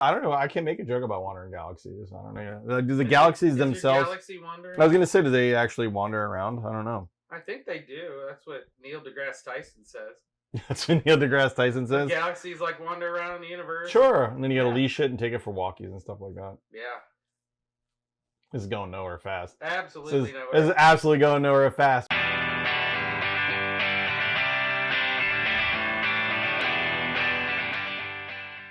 I don't know. I can't make a joke about wandering galaxies. I don't know. Like, do the galaxies Is themselves? your galaxy wandering? I was gonna say, do they actually wander around? I don't know. I think they do. That's what Neil deGrasse Tyson says. That's what Neil deGrasse Tyson The says. galaxies like wander around the universe. Sure, and then you gotta leash it and take it for walkies and stuff like that. Yeah. This is going nowhere fast. Absolutely nowhere. This is absolutely going nowhere fast.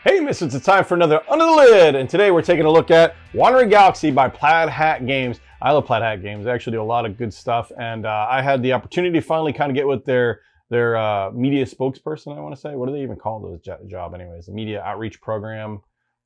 Hey Misfits, it's time for another Under the Lid, and today we're taking a look at Wandering Galaxy by Plaid Hat Games. I love Plaid Hat Games. They actually do a lot of good stuff, and I had the opportunity to finally kind of get with their media spokesperson, I want to say. What do they even call those job anyways? The media outreach program,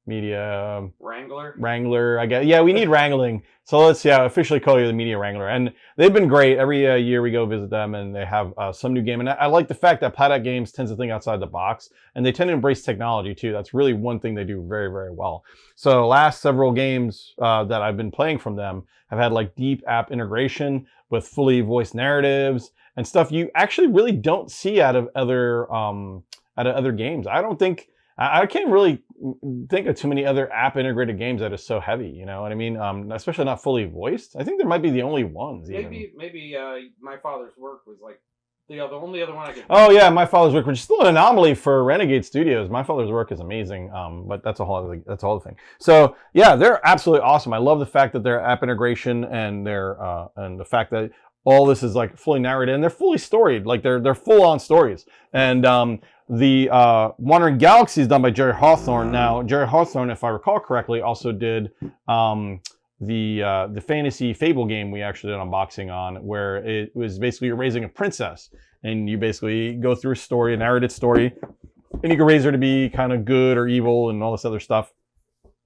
media... Wrangler, I guess. Yeah, we need wrangling. So let's officially call you the media wrangler. And they've been great. Every year we go visit them and they have some new game. And I like the fact that Plaid Hat Games tends to think outside the box and they tend to embrace technology too. That's really one thing they do very, very well. So last several games that I've been playing from them have had like deep app integration with fully voiced narratives and stuff you actually really don't see out of other games. I can't really think of too many other app integrated games that are so heavy, you know what I mean? Especially not fully voiced. I think there might be the only ones. Maybe My Father's Work was like the only other one I could. Oh yeah, My Father's Work, which is still an anomaly for Renegade Studios. My Father's Work is amazing, but that's a whole other thing. So yeah, they're absolutely awesome. I love the fact that their app integration and and the fact that all this is like fully narrated and they're fully storied, like they're full on stories. And the Wandering Galaxy is done by Jerry Hawthorne. Now, Jerry Hawthorne, if I recall correctly, also did the fantasy Fable game we actually did unboxing on, where it was basically you're raising a princess, and you basically go through a story, a narrated story, and you can raise her to be kind of good or evil and all this other stuff.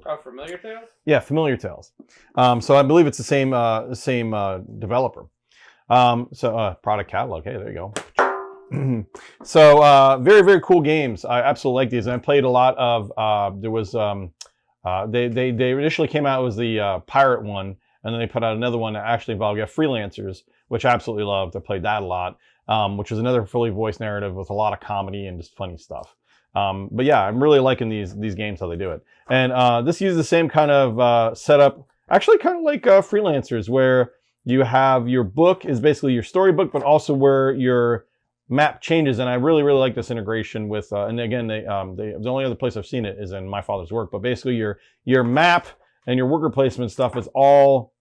Oh, Familiar Tales? Yeah, Familiar Tales. So I believe it's the same developer. Product catalog. Hey, there you go. So very, very cool games. I absolutely like these, and I played a lot of there was they initially came out as the pirate one, and then they put out another one that actually involved Freelancers, which I absolutely loved. I played that a lot, which was another fully voiced narrative with a lot of comedy and just funny stuff. But yeah, I'm really liking these games, how they do it. And this uses the same kind of setup, actually kind of like Freelancers, where you have your book is basically your storybook, but also where your map changes. And I really, really like this integration with, and again, the only other place I've seen it is in My Father's Work, but basically your map and your worker placement stuff is all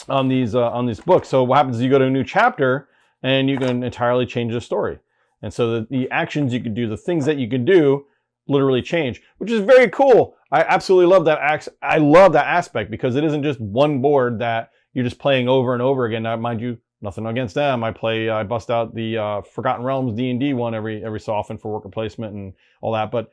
on these books. So what happens is you go to a new chapter and you can entirely change the story. And so the actions you can do, the things that you can do literally change, which is very cool. I absolutely love that. I love that aspect because it isn't just one board that you're just playing over and over again. Now, mind you, nothing against them. I bust out the Forgotten Realms D&D one every so often for worker placement and all that. But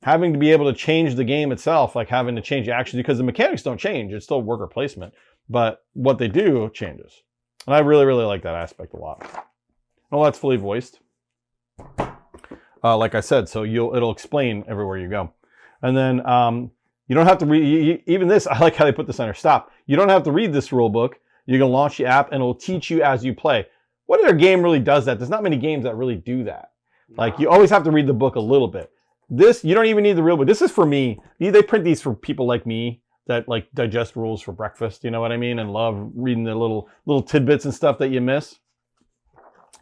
having to be able to change the game itself, like having to change the actions, because the mechanics don't change. It's still worker placement. But what they do changes. And I really, really like that aspect a lot. Well, that's fully voiced. Like I said, so it'll explain everywhere you go. And then you don't have to read, even this, I like how they put this under stop. You don't have to read this rule book. You can launch the app and it'll teach you as you play. What other game really does that? There's not many games that really do that. No. Like you always have to read the book a little bit. This, you don't even need the real book. This is for me. They print these for people like me that like digest rules for breakfast, you know what I mean? And love reading the little tidbits and stuff that you miss.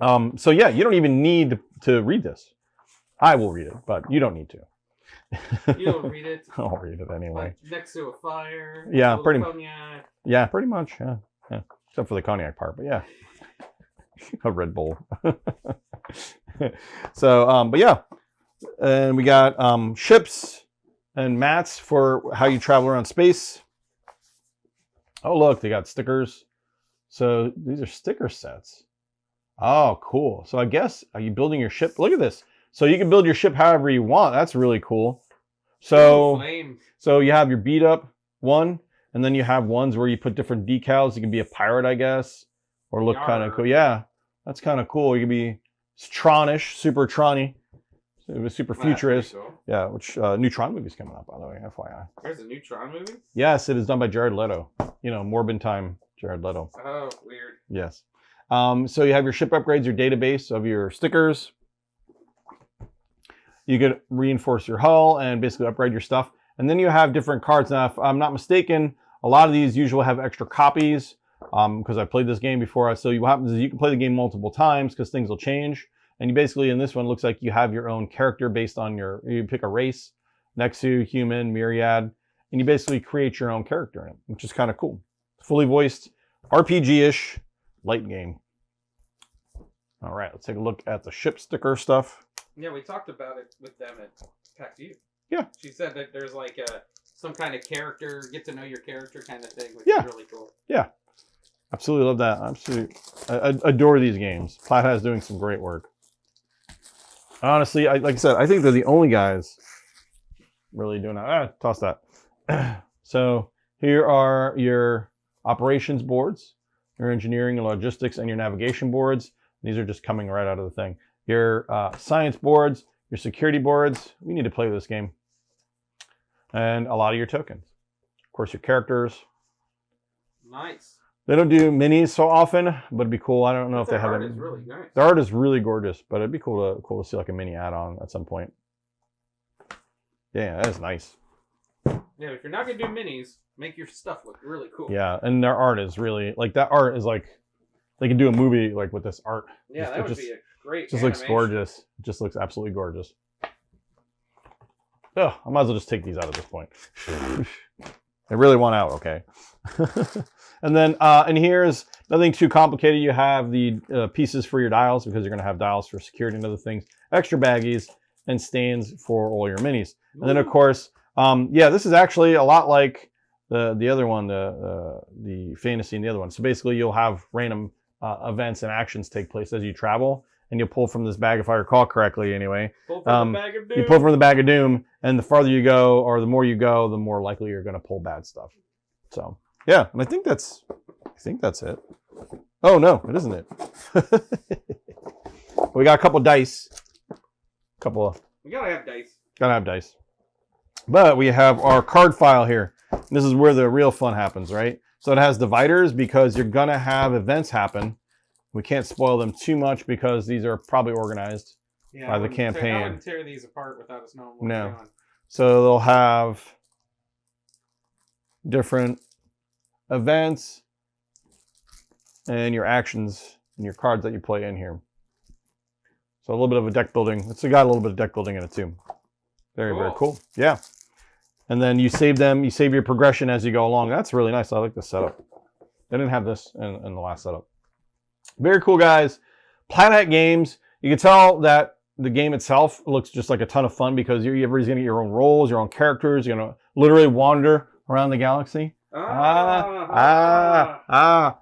So yeah, you don't even need to read this. I will read it, but you don't need to. You'll read it. I'll read it anyway. Like next to a fire. Yeah, pretty much. Yeah, pretty much. Yeah. Except for the cognac part, but yeah. A Red Bull. So, but yeah. And we got ships and mats for how you travel around space. Oh, look, they got stickers. So these are sticker sets. Oh, cool. So I guess, are you building your ship? Look at this. So you can build your ship however you want. That's really cool. So you have your beat up one, and then you have ones where you put different decals. You can be a pirate, I guess, or look kind of cool. Yeah, that's kind of cool. You can be Tronish, super Tronny. It was super futurist. Cool. Yeah, which new Tron movie's coming up, by the way, FYI. There's a new Tron movie? Yes, it is done by Jared Leto. You know, Morbin time, Jared Leto. Oh, weird. Yes. So you have your ship upgrades, your database of your stickers. You could reinforce your hull and basically upgrade your stuff. And then you have different cards. Now, if I'm not mistaken, a lot of these usually have extra copies because I played this game before. So what happens is you can play the game multiple times because things will change. And you basically, in this one, looks like you have your own character based on you pick a race, Nexu, human, myriad, and you basically create your own character in it, which is kind of cool. Fully voiced, RPG-ish, light game. All right, let's take a look at the ship sticker stuff. Yeah, we talked about it with them at PAX U. Yeah. She said that there's like some kind of character, get to know your character kind of thing, which Yeah. is really cool. Yeah. Absolutely love that. Absolutely. I adore these games. Plaid is doing some great work. Honestly, like I said, I think they're the only guys really doing that. Toss that. So here are your operations boards, your engineering and logistics, and your navigation boards. These are just coming right out of the thing. Your science boards, your security boards. We need to play this game. And a lot of your tokens. Of course, your characters. Nice. They don't do minis so often, but it'd be cool. I don't know if they have it. The art is really nice. The art is really gorgeous, but it'd be cool to see like a mini add-on at some point. Yeah, that is nice. Yeah, if you're not gonna do minis, make your stuff look really cool. Yeah, and their art is really like that. Art is like they could do a movie like with this art. Yeah, that would be a great. Just looks gorgeous. It just looks absolutely gorgeous. Oh, I might as well just take these out at this point. I really want out, okay. And then, and here's nothing too complicated. You have the pieces for your dials because you're going to have dials for security and other things, extra baggies, and stands for all your minis. And then, of course, yeah, this is actually a lot like the other one, the fantasy and the other one. So basically, you'll have random events and actions take place as you travel, and you'll pull from this bag, if I recall correctly, anyway. Pull from the bag of doom. You pull from the bag of doom, and the farther you go, or the more you go, the more likely you're going to pull bad stuff. So, yeah, and I think that's it. Oh no, it isn't it. We got a couple dice. We gotta have dice. Gotta have dice. But we have our card file here. This is where the real fun happens, right? So it has dividers because you're gonna have events happen. We can't spoil them too much because these are probably organized by the campaign. I wouldn't tear these apart without us knowing what's going on. So they'll have different events and your actions and your cards that you play in here. So a little bit of a deck building. It's got a little bit of deck building in it too. Very cool. Yeah. And then you save them. You save your progression as you go along. That's really nice. I like this setup. They didn't have this in the last setup. Very cool, guys. Plaid Hat Games. You can tell that the game itself looks just like a ton of fun because everybody's going to get your own roles, your own characters. You're going to literally wander around the galaxy.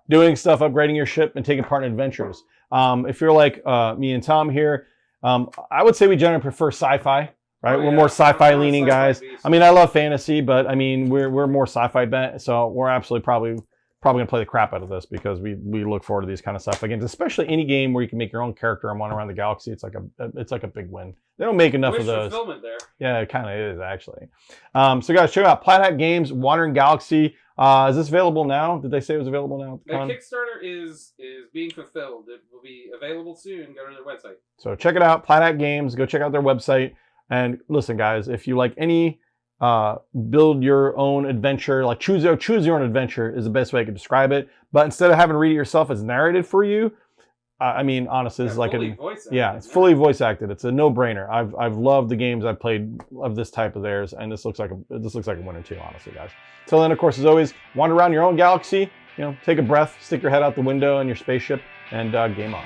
Doing stuff, upgrading your ship, and taking part in adventures. If you're like me and Tom here, I would say we generally prefer sci-fi, right? We're more sci-fi leaning guys. I mean, I love fantasy, but I mean, we're more sci-fi bent, so we're absolutely probably gonna play the crap out of this because we look forward to these kind of sci-fi games, especially any game where you can make your own character and wander around the galaxy. It's like a big win. They don't make enough of those. Fulfillment there. Yeah, it kind of is actually. So guys, check out Plaid Hat Games, Wandering Galaxy. Is this available now? Did they say it was available now? The Kickstarter is being fulfilled. It will be available soon. Go to their website. So check it out, Plaid Hat Games. Go check out their website. And listen, guys, if you like any build your own adventure, like choose your own adventure is the best way I could describe it. But instead of having to read it yourself, it's narrated for you. I mean, honestly, this is like it's fully voice acted. It's a no-brainer. I've loved the games I've played of this type of theirs, and this looks like a winner too, honestly, guys. So then, of course, as always, wander around your own galaxy. You know, take a breath, stick your head out the window in your spaceship, and game on.